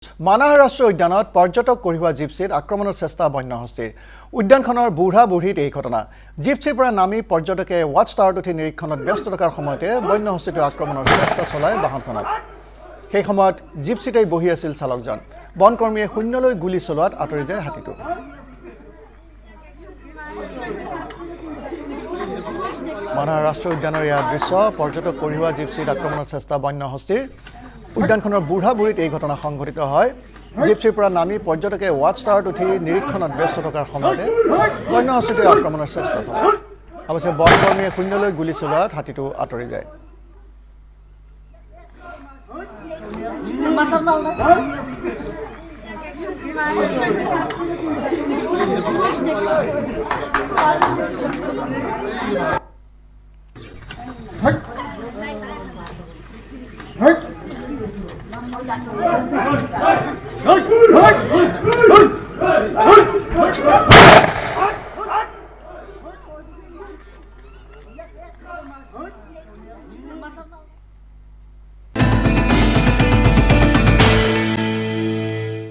মানাহ ৰাষ্ট্ৰীয় উদ্যানত পৰ্যটক কঢ়িওৱা জিপচিত আক্ৰমণৰ চেষ্টা বন্যহস্তীৰ উদ্যানখনৰ বুঢ়া বুঢ়ীত এই ঘটনা জিপচিৰ পৰা নামি পৰ্যটকে ৱাচ টাৱাৰত উঠি নিৰীক্ষণত ব্যস্ত থকাৰ সময়তে বন্যহস্তীটো আক্ৰমণৰ চেষ্টা চলায় বাহনখনত সেই সময়ত জিপচিতেই বহি আছিল চালকজন বনকৰ্মীয়ে শূন্যলৈ গুলী চলোৱাত আঁতৰি যায় হাতীটো মানাহ ৰাষ্ট্ৰীয় উদ্যানৰ ইয়াৰ দৃশ্য পৰ্যটক কঢ়িওৱা জিপচিত আক্ৰমণৰ চেষ্টা বন্যহস্তীৰ উদ্যানখনৰ বুঢ়া বুঢ়ীত এই ঘটনা সংঘটিত হয় জিপচিৰ পৰা নামি পৰ্যটকে ৱাচ টাৱাৰত উঠি নিৰীক্ষণত ব্যস্ত থকাৰ সময়তে বন্যহস্তীটোৱে আক্ৰমণৰ চেষ্টা চলায় অৱশ্যে বনকৰ্মীয়ে শূন্যলৈ গুলী চলোৱাত হাতীটো আঁতৰি যায় Hey!